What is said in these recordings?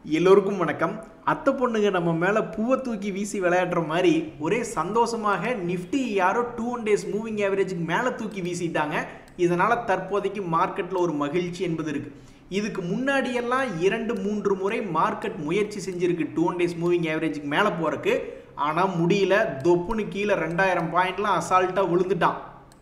எல்லோருக்கும் வணக்கம். அத்தை பொண்ணுங்க நம்ம மேலே பூவை தூக்கி வீசி விளையாடுற மாதிரி ஒரே சந்தோஷமாக நிஃப்டி யாரோ 2 days மூவிங் ஆவரேஜுக்கு மேலே தூக்கி வீசிட்டாங்க. இதனால் தற்போதைக்கு மார்க்கெட்டில் ஒரு மகிழ்ச்சி என்பது இருக்குது. இதுக்கு முன்னாடியெல்லாம் 2-3 முறை மார்க்கெட் முயற்சி செஞ்சுருக்கு 2 days மூவிங் ஆவரேஜுக்கு மேலே போகிறதுக்கு. ஆனால் முடியல. தொப்புன்னு கீழே 2000 பாயிண்ட்லாம் அசால்ட்டாக விழுந்துட்டான்.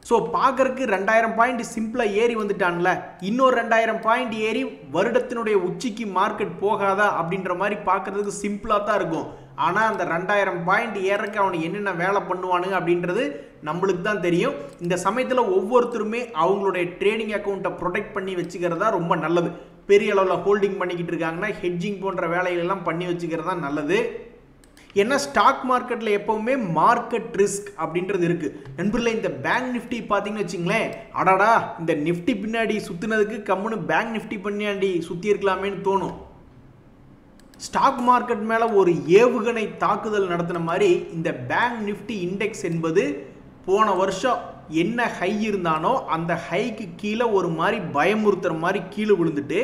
ஸோ பார்க்கறக்கு 2000 பாயிண்ட் சிம்பிளாக ஏறி வந்துட்டான்ல, இன்னொரு 2000 பாயிண்ட் ஏறி வருடத்தினுடைய உச்சிக்கு மார்க்கெட் போகாதா அப்படின்ற மாதிரி பார்க்கறதுக்கு சிம்பிளாக தான் இருக்கும். ஆனால் அந்த 2000 பாயிண்ட் ஏறக்கு அவனுக்கு என்னென்ன வேலை பண்ணுவானுங்க அப்படின்றது நம்மளுக்கு தான் தெரியும். இந்த சமயத்தில் ஒவ்வொருத்தருமே அவங்களுடைய ட்ரேடிங் அக்கௌண்ட்டை ப்ரொடெக்ட் பண்ணி வச்சுக்கிறதா ரொம்ப நல்லது. பெரிய அளவில் ஹோல்டிங் பண்ணிக்கிட்டு இருக்காங்கன்னா ஹெட்ஜிங் போன்ற வேலைகளெல்லாம் பண்ணி வச்சுக்கிறது தான் நல்லது. ஏன்னா ஸ்டாக் மார்க்கெட்டில் எப்போவுமே மார்க்கெட் ரிஸ்க் அப்படின்றது இருக்குது. நண்பர்களே, இந்த பேங்க் நிஃப்டி பார்த்தீங்கன்னு வச்சிங்களேன், அடாடா இந்த நிஃப்டி பின்னாடி சுற்றினதுக்கு கம்முன்னு பேங்க் நிஃப்டி பின்னாடி சுற்றி இருக்கலாமேன்னு தோணும். ஸ்டாக் மார்க்கெட் மேலே ஒரு ஏவுகணை தாக்குதல் நடத்தின மாதிரி இந்த பேங்க் நிஃப்டி இண்டெக்ஸ் என்பது போன வருஷம் என்ன ஹை இருந்தானோ அந்த ஹைக்கு கீழே ஒரு மாதிரி பயமுறுத்துற மாதிரி கீழே விழுந்துட்டு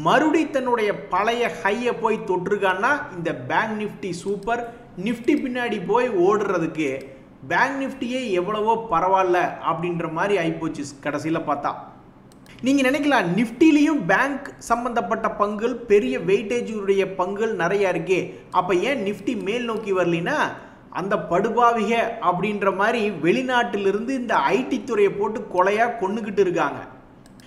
மறுபடி தன்னுடைய பழைய ஹையை போய் தொற்றுக்கான்னா இந்த பேங்க் நிஃப்டி சூப்பர். நிஃப்டி பின்னாடி போய் ஓடுறதுக்கு பேங்க் நிஃப்டியே எவ்வளவோ பரவாயில்ல அப்படின்ற மாதிரி ஆகிப்போச்சு கடைசியில் பார்த்தா. நீங்கள் நினைக்கலாம் நிஃப்டிலையும் பேங்க் சம்பந்தப்பட்ட பங்குகள் பெரிய வெயிட்டேஜுடைய பங்குகள் நிறையா இருக்கே, அப்போ ஏன் நிஃப்டி மேல் நோக்கி வரலினா அந்த படுபாவிக அப்படின்ற மாதிரி வெளிநாட்டிலிருந்து இந்த ஐடி துறையை போட்டு கொலையாக கொண்டுக்கிட்டு இருக்காங்க.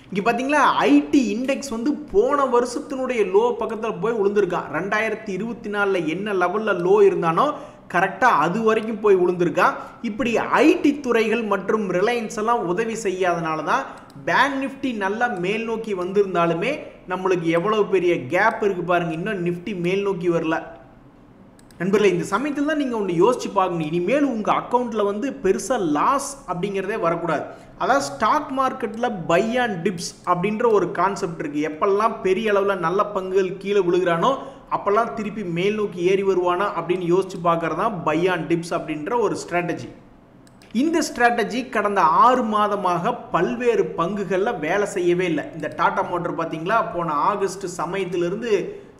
இங்கே பார்த்தீங்களா, ஐடி இண்டெக்ஸ் வந்து போன வருஷத்தினுடைய லோ பக்கத்தில் போய் விழுந்திருக்கான். 2024 என்ன லெவலில் லோ இருந்தானோ கரெக்டாக அது வரைக்கும் போய் விழுந்திருக்கான். இப்படி ஐடி துறைகள் மற்றும் ரிலையன்ஸ் எல்லாம் உதவி செய்யாதனால தான் பேங்க் நிஃப்டி நல்லா மேல் நோக்கி வந்திருந்தாலுமே நம்மளுக்கு எவ்வளவு பெரிய கேப் இருக்குது பாருங்கள், இன்னும் நிஃப்டி மேல் நோக்கி வரல. நண்பர்களே, இந்த சமயத்தில் தான் நீங்கள் ஒன்று யோசிச்சு பார்க்கணும். இனிமேல் உங்கள் அக்கௌண்ட்டில் வந்து பெருசாக லாஸ் அப்படிங்கிறதே வரக்கூடாது. அதாவது ஸ்டாக் மார்க்கெட்டில் பை அண்ட் டிப்ஸ் அப்படின்ற ஒரு கான்செப்ட் இருக்குது. எப்பெல்லாம் பெரிய அளவில் நல்ல பங்குகள் கீழே விழுகிறானோ அப்போல்லாம் திருப்பி மேல் நோக்கி ஏறி வருவானா அப்படின்னு யோசிச்சு பார்க்கறது தான் பை அண்ட் டிப்ஸ் அப்படின்ற ஒரு ஸ்ட்ராட்டஜி. இந்த ஸ்ட்ராட்டஜி கடந்த 6 மாதமாக பல்வேறு பங்குகளில் வேலை செய்யவே இல்லை. இந்த டாடா மோட்டர் பார்த்தீங்களா, போன ஆகஸ்ட் சமயத்திலிருந்து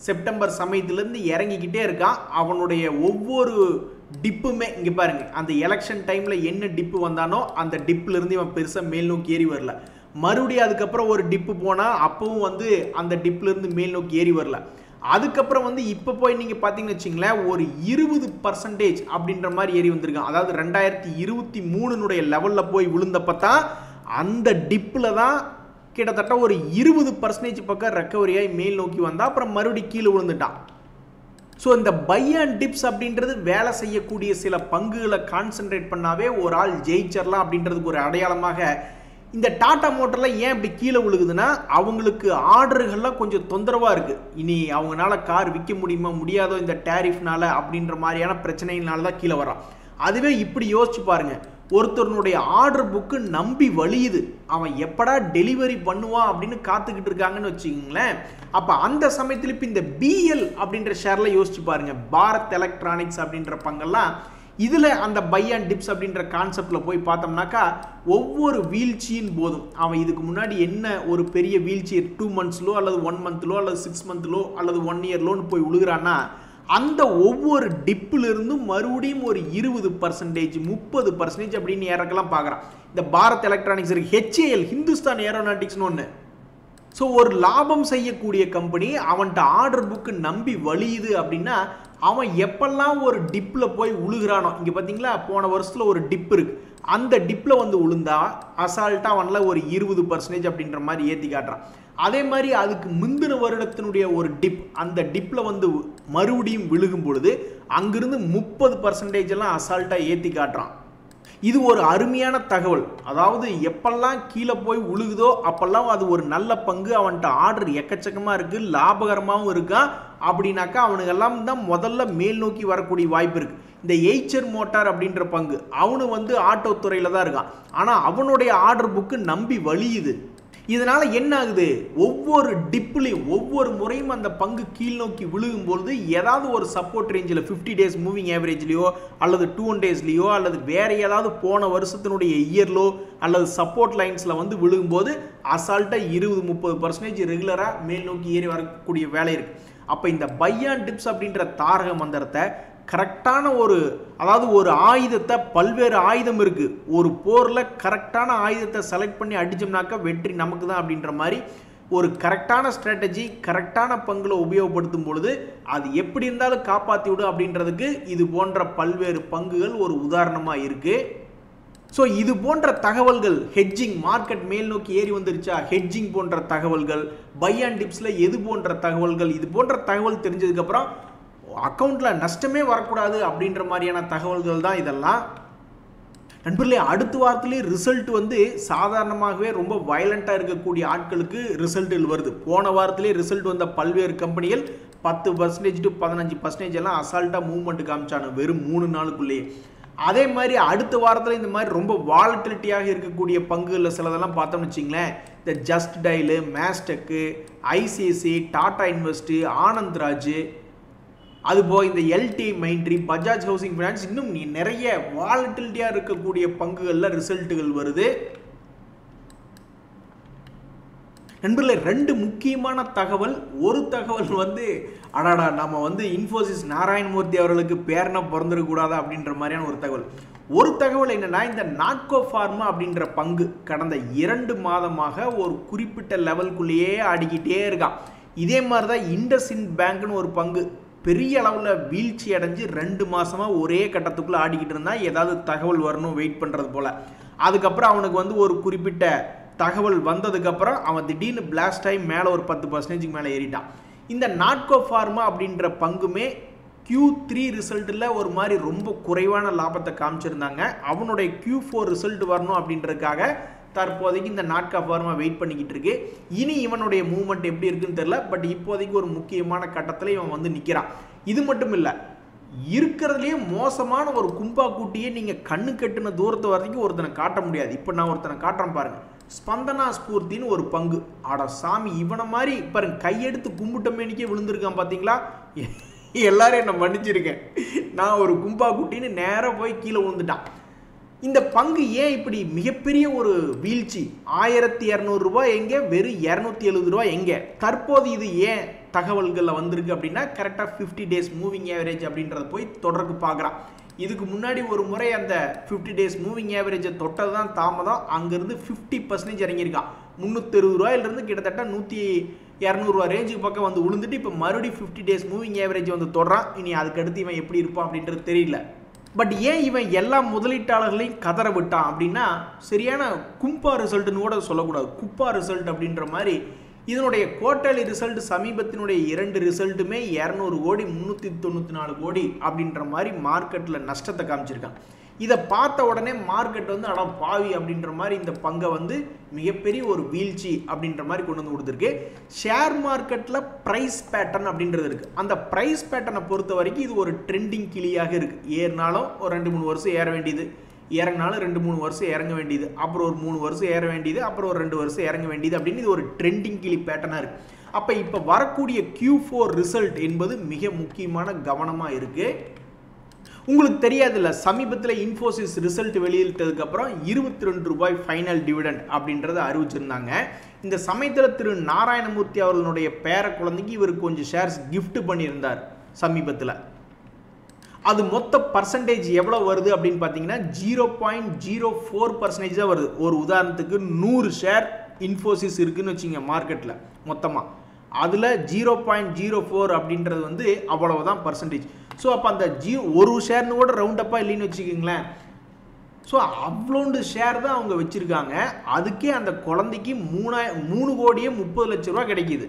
செப்டம்பர் சமயத்திலிருந்து இறங்கிக்கிட்டே இருக்கான். அவனுடைய ஒவ்வொரு டிப்புமே இங்கே பாருங்க, அந்த எலெக்ஷன் டைமில் என்ன டிப்பு வந்தானோ அந்த டிப்பிலிருந்து இவன் பெருசாக மேல் நோக்கி ஏறி வரல. மறுபடியும் அதுக்கப்புறம் ஒரு டிப்பு போனால் அப்பவும் வந்து அந்த டிப்பிலிருந்து மேல் நோக்கி ஏறி வரல. அதுக்கப்புறம் வந்து இப்போ போய் நீங்கள் பார்த்தீங்கன்னு வச்சிங்களேன், ஒரு 20% அப்படின்ற மாதிரி ஏறி வந்திருக்கான். அதாவது 2023 லெவலில் போய் விழுந்தப்போ தான் அந்த டிப்பில் தான் கிட்டத்தட்ட ஒரு 20% பக்கம் ரெக்கவரியாகி மேல் நோக்கி வந்தால் அப்புறம் மறுபடியும் கீழே விழுந்துட்டான். ஸோ இந்த பை அண்ட் டிப்ஸ் அப்படின்றது வேலை செய்யக்கூடிய சில பங்குகளை கான்சென்ட்ரேட் பண்ணாவே ஒரு ஆள் ஜெயிச்சிடலாம் அப்படின்றதுக்கு ஒரு அடையாளமாக இந்த டாடா மோட்டரில் ஏன் இப்படி கீழே விழுகுதுன்னா, அவங்களுக்கு ஆர்டர்கள்லாம் கொஞ்சம் தொந்தரவாக இருக்குது. இனி அவங்களால கார் விற்க முடியுமா முடியாதோ இந்த டேரிஃப்னால அப்படின்ற மாதிரியான பிரச்சனைகள்னால தான் கீழே வரான். அதுவே இப்படி யோசிச்சு பாருங்கள், ஒருத்தருடைய ஆர்டர் புக்கு நம்பி வழியுது, அவன் எப்படா டெலிவரி பண்ணுவான் அப்படின்னு காத்துக்கிட்டு இருக்காங்கன்னு வச்சுக்கோங்களேன். அப்போ அந்த சமயத்தில் இப்போ இந்த பிஎல் அப்படின்ற ஷேரில் யோசிச்சு பாருங்கள், பாரத் எலக்ட்ரானிக்ஸ் அப்படின்ற பங்கெல்லாம் இதில் அந்த பை அண்ட் டிப்ஸ் அப்படின்ற கான்செப்டில் போய் பார்த்தோம்னாக்கா ஒவ்வொரு வீழ்ச்சியின் போதும் அவன் இதுக்கு முன்னாடி என்ன ஒரு பெரிய வீழ்ச்சி 2 monthsலோ அல்லது 1 monthலோ அல்லது 6 monthலோ அல்லது 1 yearலோன்னு போய் விழுகிறான்னா அந்த ஒவ்வொரு டிப்பிலிருந்தும் மறுபடியும் ஒரு 20%, 30% அப்படின்னு ஏறக்கெல்லாம் பார்க்குறான். இந்த பாரத் எலக்ட்ரானிக்ஸ் இருக்கு, HAL ஹிந்துஸ்தான் ஏரோநாட்டிக்ஸ்னு ஒன்று. ஸோ ஒரு லாபம் செய்யக்கூடிய கம்பெனி அவன்கிட்ட ஆர்டர் புக்கு நம்பி வழியுது அப்படின்னா அவன் எப்பெல்லாம் ஒரு டிப்பில் போய் உழுகிறானோ, இங்கே பார்த்தீங்களா போன வருஷத்தில் ஒரு டிப் இருக்குது, அந்த டிப்பில் வந்து உளுந்தா அசால்ட்டாக அவனில் ஒரு 20% அப்படின்ற மாதிரி ஏற்றி காட்டுறான். அதே மாதிரி அதுக்கு முந்தின வருடத்தினுடைய ஒரு டிப், அந்த டிப்பில் வந்து மறுபடியும் விழுகும் பொழுது அங்கிருந்து 30% எல்லாம் அசால்ட்டாக ஏற்றி காட்டுறான். இது ஒரு அருமையான தகவல். அதாவது எப்பெல்லாம் கீழே போய் உழுகுதோ அப்பெல்லாம் அது ஒரு நல்ல பங்கு, அவன்கிட்ட ஆர்டர் எக்கச்சக்கமாக இருக்குது, லாபகரமாகவும் இருக்கான் அப்படின்னாக்கா அவனுக்கெல்லாம் தான் முதல்ல மேல் நோக்கி வரக்கூடிய வாய்ப்பு இருக்குது. இந்த எய்ச்சர் மோட்டார் அப்படின்ற பங்கு அவனு வந்து ஆட்டோ துறையில் தான் இருக்கான். ஆனால் அவனுடைய ஆர்டர் புக்கு நம்பி வழியுது. இதனால என்ன ஆகுது, ஒவ்வொரு டிப்லையும் ஒவ்வொரு முறையும் அந்த பங்கு கீழ் நோக்கி விழுகும்போது ஏதாவது ஒரு சப்போர்ட் ரேஞ்சில் 50 டேஸ் மூவிங் ஆவரேஜ்லையோ அல்லது 200 டேஸ்லையோ அல்லது வேற ஏதாவது போன வருஷத்தினுடைய இயர்லோ அல்லது சப்போர்ட் லைன்ஸில் வந்து விழுகும்போது அசால்ட்டாக 20-30% ரெகுலராக மேல் நோக்கி ஏறி வரக்கூடிய வேலை இருக்குது. அப்போ இந்த பை அண்ட் டிப்ஸ் அப்படின்ற தாரக மந்திரத்தை கரெக்டான அதாவது ஒரு ஆயுதத்தை, பல்வேறு ஆயுதம் இருக்குது, ஒரு போரில் கரெக்டான ஆயுதத்தை செலக்ட் பண்ணி அடித்தோம்னாக்கா வெற்றி நமக்கு தான் அப்படின்ற மாதிரி ஒரு கரெக்டான ஸ்ட்ராட்டஜி கரெக்டான பங்குல உபயோகப்படுத்தும் பொழுது அது எப்படி இருந்தாலும் காப்பாற்றி விடும் அப்படின்றதுக்கு இது போன்ற பல்வேறு பங்குகள் ஒரு உதாரணமாக இருக்குது. ஸோ இது போன்ற தகவல்கள், ஹெட்ஜிங், மார்க்கெட் மேல் நோக்கி ஏறி வந்துருச்சா, ஹெட்ஜிங் போன்ற தகவல்கள், பை அண்ட் டிப்ஸில் எது போன்ற தகவல்கள், இது போன்ற தகவல் தெரிஞ்சதுக்கப்புறம் அக்கௌண்ட்டில் நஷ்டமே வரக்கூடாது அப்படின்ற மாதிரியான தகவல்கள் தான் இதெல்லாம். நண்பர்களே, அடுத்த வாரத்திலே ரிசல்ட் வந்து சாதாரணமாகவே ரொம்ப வயலண்ட்டாக இருக்கக்கூடிய ஆட்களுக்கு ரிசல்ட்டில் வருது. போன வாரத்திலே ரிசல்ட் வந்த பல்வேறு கம்பெனிகள் 10% to 15% எல்லாம் அசால்ட்டாக மூவ்மெண்ட் காமிச்சானு வெறும் 3 நாளுக்குள்ளேயே. அதே மாதிரி அடுத்த வாரத்தில் இந்த மாதிரி ரொம்ப வாலட்டிலிட்டியாக இருக்கக்கூடிய பங்குகளில் சிலதெல்லாம் பார்த்தோம்னு வச்சிங்களேன், இந்த Justdial, Mastek, ICICI, Tata invest, Anandraj, அதுபோக இந்த LT Mindtree, Bajaj housing finance, இன்னும் நிறைய வாலட்டிலிட்டியாக இருக்கக்கூடிய பங்குகளில் ரிசல்ட்டுகள் வருது. நண்பர்களே, 2 முக்கியமான தகவல். ஒரு தகவல் வந்து அடாடா நம்ம வந்து இன்ஃபோசிஸ் நாராயணமூர்த்தி அவர்களுக்கு பேரனை பிறந்துடக்கூடாது அப்படின்ற மாதிரியான ஒரு தகவல். ஒரு தகவல் என்னன்னா, இந்த நாட்கோ ஃபார்மா அப்படின்ற பங்கு கடந்த 2 மாதமாக ஒரு குறிப்பிட்ட லெவலுக்குள்ளேயே ஆடிக்கிட்டே இருக்கான். இதே மாதிரி தான் இண்டஸ்இண்ட் பேங்க்னு ஒரு பங்கு பெரிய அளவில் வீழ்ச்சி அடைஞ்சு 2 மாதமாக ஒரே கட்டத்துக்குள்ளே ஆடிக்கிட்டு இருந்தால் ஏதாவது தகவல் வரணும் வெயிட் பண்ணுறது போல். அதுக்கப்புறம் அவனுக்கு வந்து ஒரு குறிப்பிட்ட தகவல் வந்ததுக்கப்புறம் அவன் திடீர்னு பிளாஸ்ட் ஆகி மேலே ஒரு 10% மேலே ஏறிட்டான். இந்த நாட்கோ ஃபார்மா அப்படின்ற பங்குமே Q3 ரிசல்ட்டில் ஒரு மாதிரி ரொம்ப குறைவான லாபத்தை காமிச்சிருந்தாங்க. அவனுடைய Q4 ரிசல்ட் வரணும் அப்படின்றதுக்காக தற்போதைக்கு இந்த நாட்கோ ஃபார்மா வெயிட் பண்ணிக்கிட்டு இருக்கு. இனி இவனுடைய மூவ்மெண்ட் எப்படி இருக்குன்னு தெரியல. பட் இப்போதைக்கு ஒரு முக்கியமான கட்டத்தில் இவன் வந்து நிற்கிறான். இது மட்டும் இல்லை, இருக்கிறதுலேயே மோசமான ஒரு கும்பா கூட்டியே நீங்கள் கண்ணு கட்டுன தூரத்தை வரைக்கும் ஒருத்தனை காட்ட முடியாது. இப்போ நான் ஒருத்தனை காட்டுறேன் பாருங்க, ஸ்பந்தனா ஸ்பூர்த்தின்னு ஒரு பங்கு. ஆட சாமி, இவனை மாதிரி பாருங்க கையெடுத்து கும்பிட்டமேனிக்கே விழுந்திருக்கான் பார்த்தீங்களா. எல்லாரும் நான் மன்னிச்சிருக்கேன், நான் ஒரு கும்பா குட்டின்னு நேராக போய் கீழே விழுந்துட்டான். இந்த பங்கு ஏன் இப்படி மிகப்பெரிய ஒரு வீழ்ச்சி, 1200 ரூபாய் எங்கே, வெறும் 270 ரூபாய் எங்கே, தற்போது இது ஏன் தகவல்களில் வந்திருக்கு அப்படின்னா கரெக்டாக 50 டேஸ் மூவிங் ஆவரேஜ் அப்படின்றத போய் தொடர்க்கு பார்க்குறான். இதுக்கு முன்னாடி ஒரு முறை அந்த 50 டேஸ் மூவிங் ஆவரேஜை தொட்டது தான் தாமதம். அங்கேருந்து 50% இறங்கியிருக்கான். 360 ரூபாயிலிருந்து கிட்டத்தட்ட 100-200 ரூபா ரேஞ்சுக்கு பக்கம் வந்து விழுந்துட்டு இப்போ மறுபடியும் 50 டேஸ் மூவிங் ஆவரேஜ் வந்து தொடரான். இனி அதுக்கடுத்து இவன் எப்படி இருப்பான் அப்படின்றது தெரியல. பட் ஏன் இவன் எல்லா முதலீட்டாளர்களையும் கதற விட்டான் அப்படின்னா, சரியான கும்பா ரிசல்ட்னு கூட சொல்லக்கூடாது, குப்பா ரிசல்ட் அப்படின்ற மாதிரி. இதனுடைய குவார்ட்டர்லி ரிசல்ட் சமீபத்தினுடைய 2 ரிசல்ட்டுமே 200 கோடி 394 கோடி அப்படின்ற மாதிரி மார்க்கெட்டில் நஷ்டத்தை காமிச்சிருக்கான். இதை பார்த்த உடனே மார்க்கெட் வந்து அட பாவி அப்படின்ற மாதிரி இந்த பங்கை வந்து மிகப்பெரிய ஒரு வீழ்ச்சி அப்படின்ற மாதிரி கொண்டு வந்து கொடுத்துருக்கு. ஷேர் மார்க்கெட்டில் ப்ரைஸ் பேட்டர்ன் அப்படின்றது இருக்குது. அந்த ப்ரைஸ் பேட்டர்னை பொறுத்த வரைக்கும் இது ஒரு ட்ரெண்டிங் கிளியாக இருக்குது. ஏறினாலும் ஒரு 2-3 வருஷம் ஏற வேண்டியது, இறங்கினாலும் 2-3 வருஷம் இறங்க வேண்டியது, அப்புறம் ஒரு 3 வருஷம் ஏற வேண்டியது, அப்புறம் ஒரு 2 வருஷம் இறங்க வேண்டியது அப்படின்னு இது ஒரு ட்ரெண்டிங் கிளி பேட்டர்னாக இருக்குது. அப்போ இப்போ வரக்கூடிய Q4 ரிசல்ட் என்பது மிக முக்கியமான கவனமாக இருக்குது. உங்களுக்கு தெரியாதுல்ல, சமீபத்தில் இன்ஃபோசிஸ் ரிசல்ட் வெளியிட்டதுக்கப்புறம் 22 ரூபாய் ஃபைனல் டிவிடெண்ட் அப்படின்றத அறிவிச்சிருந்தாங்க. இந்த சமயத்தில் திரு நாராயணமூர்த்தி அவர்களுடைய பேர குழந்தைக்கு இவருக்கு கொஞ்சம் ஷேர்ஸ் கிஃப்ட் பண்ணியிருந்தார் சமீபத்தில். அது மொத்த பர்சன்டேஜ் எவ்வளோ வருது அப்படின்னு பார்த்தீங்கன்னா 0.04% தான் வருது. ஒரு உதாரணத்துக்கு 100 ஷேர் இன்ஃபோசிஸ் இருக்குன்னு வச்சுங்க மார்க்கெட்டில் மொத்தமாக, அதில் 0.04 அப்படின்றது வந்து அவ்வளவுதான் பர்சன்டேஜ். ஸோ அப்போ அந்த ஒரு ஷேர்னு கூட ரவுண்டப்பாக இல்லைன்னு வச்சுக்கிங்களேன். ஸோ அவ்வளோண்டு ஷேர் தான் அவங்க வச்சுருக்காங்க. அதுக்கே அந்த குழந்தைக்கு 3 கோடியே 30 லட்ச ரூபா கிடைக்கிது.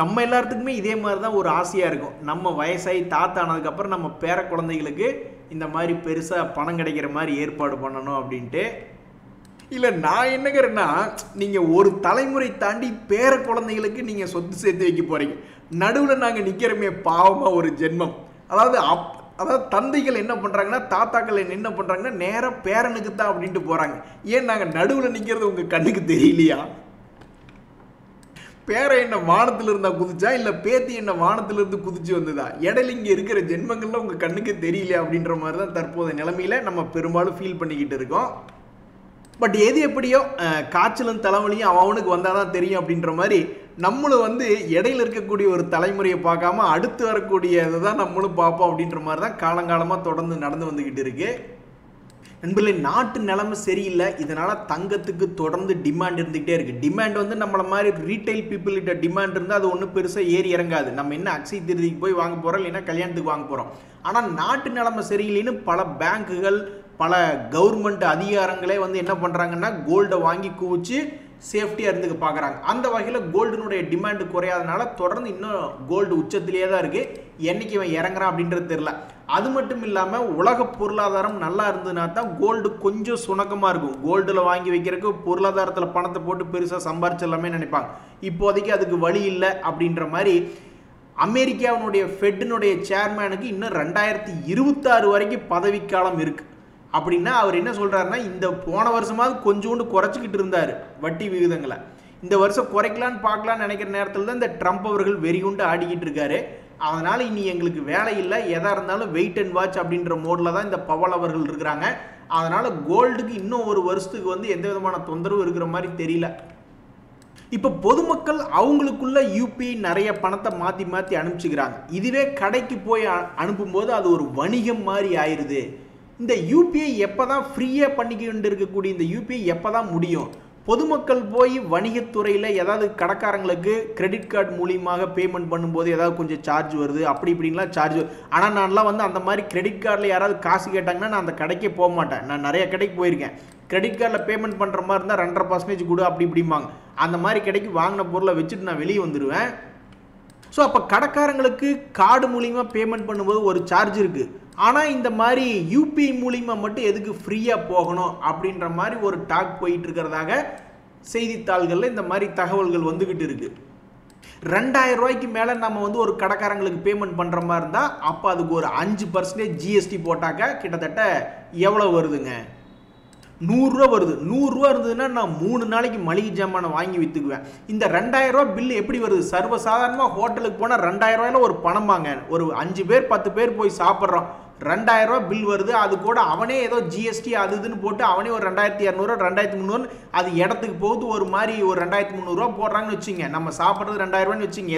நம்ம எல்லாத்துக்குமே இதே மாதிரி தான் ஒரு ஆசையாக இருக்கும். நம்ம வயசாகி தாத்தானதுக்கப்புறம் நம்ம பேர குழந்தைகளுக்கு இந்த மாதிரி பெருசாக பணம் கிடைக்கிற மாதிரி ஏற்பாடு பண்ணணும் அப்படின்ட்டு. இல்லை, நான் என்னங்கிறேன்னா, நீங்கள் ஒரு தலைமுறை தாண்டி பேர குழந்தைகளுக்கு நீங்கள் சொத்து சேர்த்து வைக்க போகிறீங்க. நடுவில் நாங்கள் நிற்கிறோமே பாவமாக ஒரு ஜென்மம். அதாவது அதாவது தந்தைகள் என்ன பண்ணுறாங்கன்னா, தாத்தாக்கள் என்ன பண்ணுறாங்கன்னா, நேராக பேரனுக்கு தான் அப்படின்ட்டு போகிறாங்க. ஏன் நாங்கள் நடுவில் நிற்கிறது உங்கள் கண்ணுக்கு தெரியலையா? பேரை என்ன வானத்தில் இருந்தா குதிச்சா, இல்லை பேத்தி என்ன வானத்திலிருந்து குதிச்சு வந்ததா? இடையில இங்கே இருக்கிற ஜென்மங்கள்லாம் உங்கள் கண்ணுக்கு தெரியல அப்படின்ற மாதிரி தான் தற்போதைய நிலைமையில நம்ம பெரும்பாலும் ஃபீல் பண்ணிக்கிட்டு இருக்கோம். பட் எது எப்படியோ காய்ச்சலும் தலைவலியும் அவனுக்கு வந்தால் தான் தெரியும் அப்படின்ற மாதிரி நம்மளும் வந்து இடையில இருக்கக்கூடிய ஒரு தலைமுறையை பார்க்காம அடுத்து வரக்கூடியதை தான் நம்மளும் பார்ப்போம் அப்படின்ற மாதிரி தான் காலங்காலமாக தொடர்ந்து நடந்து வந்துக்கிட்டு இருக்கு. நண்பர்களே, நாட்டு நிலைமை சரியில்லை. இதனால் தங்கத்துக்கு தொடர்ந்து டிமாண்ட் இருந்துகிட்டே இருக்குது. டிமாண்ட் வந்து நம்மளை மாதிரி ரீட்டைல் பீப்புள்கிட்ட டிமாண்ட் இருந்தால் அது ஒன்றும் பெருசாக ஏறி இறங்காது. நம்ம என்ன அக்ஷய திருதிக்கு போய் வாங்க போகிறோம், இல்லைன்னா கல்யாணத்துக்கு வாங்க போகிறோம். ஆனால் நாட்டு நிலைமை சரியில்லைன்னு பல பேங்குகள், பல கவர்மெண்ட் அதிகாரங்களே வந்து என்ன பண்ணுறாங்கன்னா, கோல்டை வாங்கி குவிச்சு சேஃப்டியாக இருந்துக்க பார்க்குறாங்க. அந்த வகையில் கோல்டுனுடைய டிமாண்டு குறையாதனால தொடர்ந்து இன்னும் கோல்டு உச்சத்திலே தான் இருக்குது. என்றைக்கு இவன் இறங்குறான் அப்படின்றது தெரில. அது மட்டும் இல்லாமல் உலக பொருளாதாரம் நல்லா இருந்ததுனா தான் கோல்டு கொஞ்சம் சுணக்கமாக இருக்கும். கோல்டில் வாங்கி வைக்கிறதுக்கு பொருளாதாரத்தில் பணத்தை போட்டு பெருசாக சம்பாரிச்சிடலாமே நினைப்பாங்க. இப்போதைக்கு அதுக்கு வழி இல்லை அப்படின்ற மாதிரி அமெரிக்காவினுடைய ஃபெட்டினுடைய சேர்மேனுக்கு இன்னும் 2026 வரைக்கும் பதவிக்காலம் இருக்குது. அப்படின்னா அவர் என்ன சொல்கிறாருன்னா, இந்த போன வருஷமாவது கொஞ்சோண்டு குறைச்சிக்கிட்டு இருந்தார் வட்டி விகிதங்களை. இந்த வருஷம் குறைக்கலான்னு பார்க்கலான்னு நினைக்கிற நேரத்தில் தான் இந்த ட்ரம்ப் அவர்கள் வெறிகுண்டு ஆடிக்கிட்டு இருக்காரு. அதனால் இனி எங்களுக்கு வேலை இல்லை, எதாக இருந்தாலும் வெயிட் அண்ட் வாட்ச் அப்படின்ற மோடில் தான் இந்த பவல் அவர்கள் இருக்கிறாங்க. அதனால் கோல்டுக்கு இன்னும் ஒரு வருஷத்துக்கு வந்து எந்த விதமான தொந்தரவு இருக்கிற மாதிரி தெரியல. இப்போ பொதுமக்கள் அவங்களுக்குள்ள யூபிஐ நிறைய பணத்தை மாற்றி மாற்றி அனுப்பிச்சுக்கிறாங்க. இதுவே கடைக்கு போய் அனுப்பும்போது அது ஒரு வணிகம் மாதிரி ஆயிடுது. இந்த யூபிஐ எப்போ தான் ஃப்ரீயாக பண்ணிக்கிட்டு இருக்கக்கூடிய இந்த யூபிஐ எப்போ தான் முடியும்? பொதுமக்கள் போய் வணிகத்துறையில் ஏதாவது கடைக்காரங்களுக்கு கிரெடிட் கார்டு மூலியமாக பேமெண்ட் பண்ணும்போது ஏதாவது கொஞ்சம் சார்ஜ் வருது, அப்படி இப்படின்லாம் சார்ஜ். ஆனால் நான்லாம் வந்து அந்த மாதிரி கிரெடிட் கார்டில் யாராவது காசு கேட்டாங்கன்னா நான் அந்த கடைக்கே போக மாட்டேன். நான் நிறைய கடைக்கு போயிருக்கேன். கிரெடிட் கார்டில் பேமெண்ட் பண்ணுற மாதிரி இருந்தால் 2.5% கொடு அப்படி இப்படிம்பாங்க. அந்த மாதிரி கடைக்கு வாங்கின பொருளை வச்சுட்டு நான் வெளியே வந்துடுவேன். ஸோ அப்போ கடைக்காரங்களுக்கு கார்டு மூலியமாக பேமெண்ட் பண்ணும்போது ஒரு சார்ஜ் இருக்குது. ஆனால் இந்த மாதிரி யூபிஐ மூலியமாக மட்டும் எதுக்கு ஃப்ரீயாக போகணும் அப்படின்ற மாதிரி ஒரு டாக் போயிட்டு இருக்கிறதாக செய்தித்தாள்களில் இந்த மாதிரி தகவல்கள் வந்துக்கிட்டு இருக்குது. 2000 ரூபாய்க்கு மேலே நம்ம வந்து ஒரு கடைக்காரங்களுக்கு பேமெண்ட் பண்ணுற மாதிரி இருந்தால் அப்போ அதுக்கு ஒரு 5% ஜிஎஸ்டி போட்டாக்கா கிட்டத்தட்ட எவ்வளோ வருதுங்க? 100 ரூபா வருது. 100 ரூபா இருந்ததுன்னா நான் 3 நாளைக்கு மளிகை ஜாமானை வாங்கி விற்றுக்குவேன். இந்த 2000 ரூபா பில்லு எப்படி வருது? சர்வசாதாரணமாக ஹோட்டலுக்கு போனால் 2000 ரூபாயில் ஒரு பணம் வாங்க, ஒரு 5 பேர் 10 பேர் போய் சாப்பிட்றோம், 2000 ரூபா பில் வருது. அது கூட அவனே ஏதோ ஜிஎஸ்டி அது இதுன்னு போட்டு அவனே ஒரு 2200 2300 அது இடத்துக்கு போகுது. ஒரு மாதிரி ஒரு 2300 ரூபா போடுறாங்கன்னு வச்சுங்க. நம்ம சாப்பிட்றது 2000 ரூபான்னு வச்சுங்க.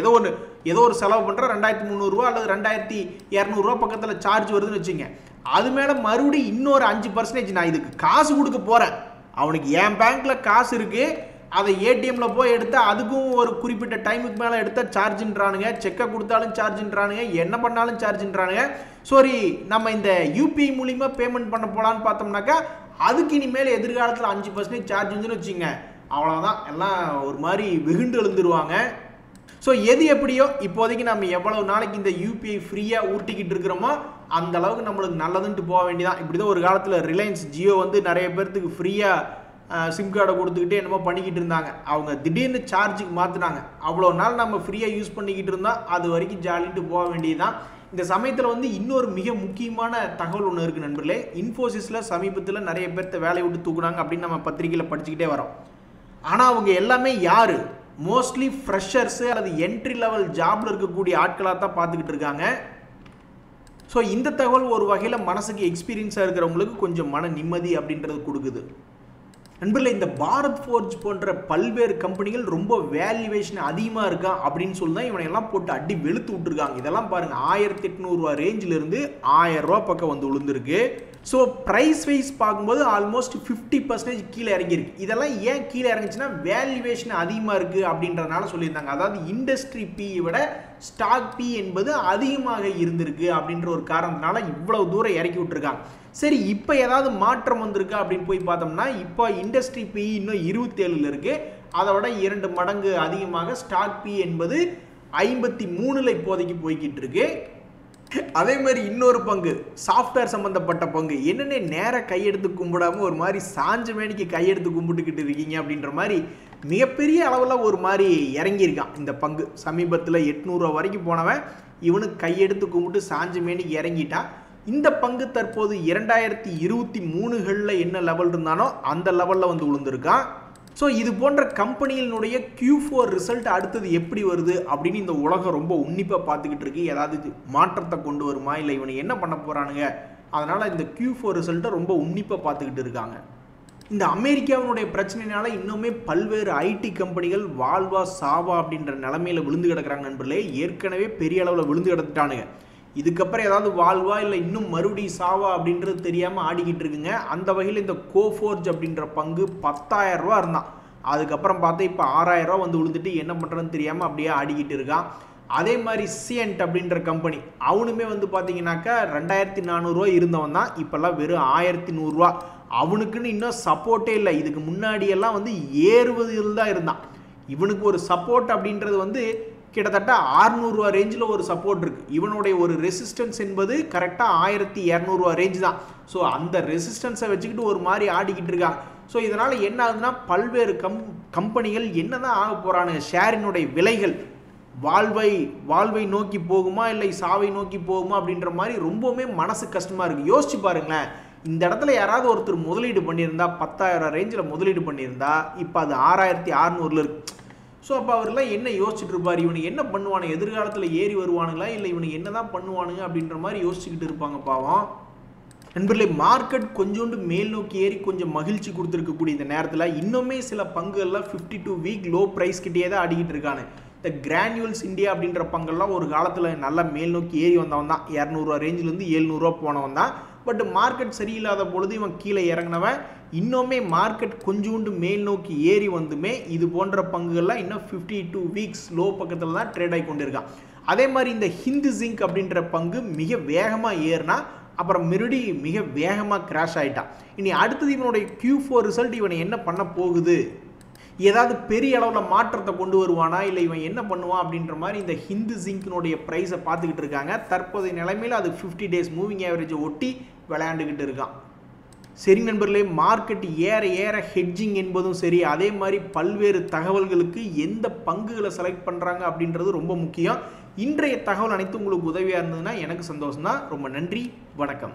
ஏதோ ஒரு செலவு பண்ணுற 2300 ரூபா அல்லது 2200 ரூபா பக்கத்தில் சார்ஜ் வருதுன்னு வச்சுங்க. அது மேலே மறுபடியும் இன்னொரு 5% நான் இதுக்கு காசு கொடுக்க போகிறேன். அவனுக்கு என் பேங்க்கில் காசு இருக்குது, அதை ஏடிஎம்மில் போய் எடுத்தால் அதுக்கும் ஒரு குறிப்பிட்ட டைமுக்கு மேலே எடுத்தால் சார்ஜின்றானுங்க, செக்கை கொடுத்தாலும் சார்ஜின்றானுங்க, என்ன பண்ணாலும் சார்ஜின்றானுங்க. சாரி, நம்ம இந்த யூபிஐ மூலிமா பேமெண்ட் பண்ண போகலான்னு பார்த்தோம்னாக்கா அதுக்கு இனிமேல் எதிர்காலத்தில் 5% சார்ஜ் வந்துன்னு வச்சுங்க. அவ்வளோதான், எல்லாம் ஒரு மாதிரி வெகுண்டு எழுந்துருவாங்க. ஸோ எது எப்படியோ இப்போதைக்கு நம்ம எவ்வளவு நாளைக்கு இந்த யூபிஐ ஃப்ரீயாக ஊட்டிக்கிட்டு இருக்கிறோமோ அந்த அளவுக்கு நம்மளுக்கு நல்லதுன்ட்டு போக வேண்டியதான். இப்படி தான் ஒரு காலத்தில் ரிலையன்ஸ் ஜியோ வந்து நிறைய பேர்த்துக்கு ஃப்ரீயாக சிம் கார்டை கொடுத்துக்கிட்டே என்னமோ பண்ணிக்கிட்டு இருந்தாங்க. அவங்க திடீர்னு சார்ஜுக்கு மாற்றினாங்க. அவ்வளோ நாள் நம்ம ஃப்ரீயாக யூஸ் பண்ணிக்கிட்டு இருந்தோம், அது வரைக்கும் ஜாலின்ட்டு போக வேண்டியதுதான். இந்த சமயத்தில் வந்து இன்னொரு மிக முக்கியமான தகவல் ஒன்று இருக்குது நண்பர்களே. இன்ஃபோசிஸில் சமீபத்தில் நிறைய பேர்த்த வேலையை விட்டு தூக்குனாங்க அப்படின்னு நம்ம பத்திரிகையில் படிச்சுக்கிட்டே வரோம். ஆனால் அவங்க எல்லாமே யார்? மோஸ்ட்லி ஃப்ரெஷர்ஸு அல்லது என்ட்ரி லெவல் ஜாபில் இருக்கக்கூடிய ஆட்களாக தான் பார்த்துக்கிட்டு இருக்காங்க. ஸோ இந்த தகவல் ஒரு வகையில் மனசுக்கு எக்ஸ்பீரியன்ஸாக இருக்கிறவங்களுக்கு கொஞ்சம் மன நிம்மதி அப்படின்றது கொடுக்குது. நண்பர்களே, இந்த பாரத் ஃபோர்ஜ் போன்ற பல்வேறு கம்பெனிகள் ரொம்ப வேல்யூவேஷன் அதிகமாக இருக்கா அப்படின்னு சொல்லி தான் இவனையெல்லாம் போட்டு அடி வெளுத்து விட்டுருக்காங்க. இதெல்லாம் பாருங்கள், 1800 ரூபா ரேஞ்சிலிருந்து 1000 ரூபா பக்கம் வந்து விழுந்துருக்கு. ஸோ ப்ரைஸ் வைஸ் பார்க்கும்போது ஆல்மோஸ்ட் 50% கீழே இறங்கியிருக்கு. இதெல்லாம் ஏன் கீழே இறங்குச்சுன்னா வேல்யூவேஷன் அதிகமாக இருக்குது அப்படின்றதுனால சொல்லியிருந்தாங்க. அதாவது இண்டஸ்ட்ரி பியை விட ஸ்டாக் பி என்பது அதிகமாக இருந்திருக்கு அப்படின்ற ஒரு காரணத்தினால இவ்வளவு தூரம் இறக்கி விட்டுருக்காங்க. சரி, இப்போ ஏதாவது மாற்றம் வந்திருக்கா அப்படின்னு போய் பார்த்தோம்னா இப்போ இண்டஸ்ட்ரி பி இன்னும் 27 இருக்குது. அதை விட 2 மடங்கு அதிகமாக ஸ்டாக் பி என்பது 53 இப்போதைக்கு போய்கிட்டு இருக்கு. அதே மாதிரி இன்னொரு பங்கு சாஃப்ட்வேர் சம்பந்தப்பட்ட பங்கு என்னென்ன நேராக கையெடுத்து கும்பிடாமல் ஒரு மாதிரி சாஞ்ச மேனிக்கு கையெடுத்து கும்பிட்டுக்கிட்டு இருக்கீங்க அப்படின்ற மாதிரி மிகப்பெரிய அளவில் ஒரு மாதிரி இறங்கியிருக்கான் இந்த பங்கு. சமீபத்தில் 800 ரூபா வரைக்கும் போனவன் இவனுக்கு கையெடுத்து கும்பிட்டு சாஞ்ச மேனிக்கு இறங்கிட்டான். இந்த பங்கு தற்போது 2023களில் என்ன லெவல் இருந்தானோ அந்த லெவலில் வந்து விழுந்திருக்கான். ஸோ இது போன்ற கம்பெனிகளினுடைய Q4 ரிசல்ட் அடுத்தது எப்படி வருது அப்படின்னு இந்த உலகம் ரொம்ப உன்னிப்பாக பார்த்துக்கிட்டு இருக்கு. ஏதாவது மாற்றத்தை கொண்டு வருமா, இல்லை இவனை என்ன பண்ண போகிறானுங்க, அதனால் இந்த Q4 ரிசல்ட்டை ரொம்ப உன்னிப்பாக பார்த்துக்கிட்டு இருக்காங்க. இந்த அமெரிக்காவினுடைய பிரச்சனைனால இன்னுமே பல்வேறு ஐடி கம்பெனிகள் வாழ்வா சாவா அப்படின்ற நிலைமையில் விழுந்து கிடக்கிறாங்க நண்பர்களே. ஏற்கனவே பெரிய அளவில் விழுந்து கிடந்துட்டானுங்க. இதுக்கப்புறம் ஏதாவது வாழ்வா இல்லை இன்னும் மறுபடியும் சாவா அப்படின்றது தெரியாமல் ஆடிக்கிட்டு இருக்குங்க. அந்த வகையில் இந்த கோஃபோர்ஜ் அப்படின்ற பங்கு 10,000 ரூபா இருந்தான். அதுக்கப்புறம் பார்த்தா இப்போ 6,000 ரூபா வந்து விழுந்துட்டு என்ன பண்ணுறதுன்னு தெரியாமல் அப்படியே ஆடிக்கிட்டு இருக்கான். அதே மாதிரி சியன்ட் அப்படின்ற கம்பெனி அவனுமே வந்து பார்த்தீங்கன்னாக்கா 2,400 ரூபா இருந்தவன் தான், இப்போல்லாம் வெறும் 1,100 ரூபா. அவனுக்குன்னு இன்னும் சப்போர்ட்டே இல்லை. இதுக்கு முன்னாடியெல்லாம் வந்து ஏறுவதில் தான் இருந்தான். இவனுக்கு ஒரு சப்போர்ட் அப்படின்றது வந்து கிட்டத்தட்ட 600 ரூபா ரேஞ்சில் ஒரு சப்போர்ட் இருக்குது. இவனுடைய ஒரு ரெசிஸ்டன்ஸ் என்பது கரெக்டாக 1,200 ரூபா ரேஞ்ச் தான். ஸோ அந்த ரெசிஸ்டன்ஸை வச்சுக்கிட்டு ஒரு மாதிரி ஆடிக்கிட்டு இருக்காங்க. ஸோ இதனால் என்ன ஆகுதுன்னா பல்வேறு கம்பெனிகள் என்ன தான் ஆக போகிறானுங்க, ஷேரினுடைய விலைகள் வாழ்வை நோக்கி போகுமா இல்லை சாவை நோக்கி போகுமா அப்படின்ற மாதிரி ரொம்பவுமே மனசு கஷ்டமாக இருக்குது. யோசிச்சு பாருங்களேன், இந்த இடத்துல யாராவது ஒருத்தர் முதலீடு பண்ணியிருந்தா 10,000 ரேஞ்சில் முதலீடு பண்ணியிருந்தா இப்போ அது 6,600 இருக்கு. ஸோ அப்போ அவரெல்லாம் என்ன யோசிச்சுட்டு இருப்பார், இவனுக்கு என்ன பண்ணுவானுங்க, எதிர்காலத்தில் ஏறி வருவானுங்களா இல்லை இவனுக்கு என்ன தான் பண்ணுவானுங்க அப்படின்ற மாதிரி யோசிச்சுக்கிட்டு இருப்பாங்க பாவம். நண்பர்களே, மார்க்கெட் கொஞ்சோண்டு மேல் நோக்கி ஏறி கொஞ்சம் மகிழ்ச்சி கொடுத்துருக்கக்கூடிய இந்த நேரத்தில் இன்னுமே சில பங்குகள்லாம் 52 வீக் லோ ப்ரைஸ் கிட்டே தான் ஆடிக்கிட்டு இருக்கானு. இந்த கிரானியூல்ஸ் இந்தியா அப்படின்ற பங்கெல்லாம் ஒரு காலத்தில் நல்லா மேல் நோக்கி ஏறி வந்தவன் தான். 200 ரூபா ரேஞ்சிலேருந்து 700 ரூபா போனவன் தான். பட் மார்க்கெட் சரியில்லாத பொழுது இவன் கீழே இறங்கினவன். இன்னுமே மார்க்கெட் கொஞ்சோண்டு மேல் நோக்கி ஏறி வந்துமே இது போன்ற பங்குகள்லாம் இன்னும் 52 வீக்ஸ் லோ பக்கத்தில் தான் ட்ரேட் ஆகி கொண்டிருக்கான். அதே மாதிரி இந்த ஹிந்து ஜிங்க் அப்படின்ற பங்கு மிக வேகமாக ஏறினா அப்புறம் மறுபடி மிக வேகமாக கிராஷ் ஆகிட்டான். இனி அடுத்தது இவனுடைய Q4 ரிசல்ட் இவனை என்ன பண்ண போகுது, ஏதாவது பெரிய அளவில் மாற்றத்தை கொண்டு வருவானா இல்லை இவன் என்ன பண்ணுவான் அப்படின்ற மாதிரி இந்த ஹிந்து ஜிங்க்கினுடைய ப்ரைஸை பார்த்துக்கிட்டு இருக்காங்க. தற்போதைய நிலைமையில் அது 50 டேஸ் மூவிங் ஆவரேஜை ஒட்டி விளையாண்டுக்கிட்டு இருக்கான். சரி நண்பர்களே, மார்க்கெட் ஏற ஏற ஹெட்ஜிங் என்பதும் சரி, அதே மாதிரி பல்வேறு தகவல்களுக்கு எந்த பங்குகளை செலக்ட் பண்ணுறாங்க அப்படின்றது ரொம்ப முக்கியம். இன்றைய தகவல் அனைத்து உங்களுக்கு உதவியாக இருந்ததுன்னா எனக்கு சந்தோஷம் தான். ரொம்ப நன்றி, வணக்கம்.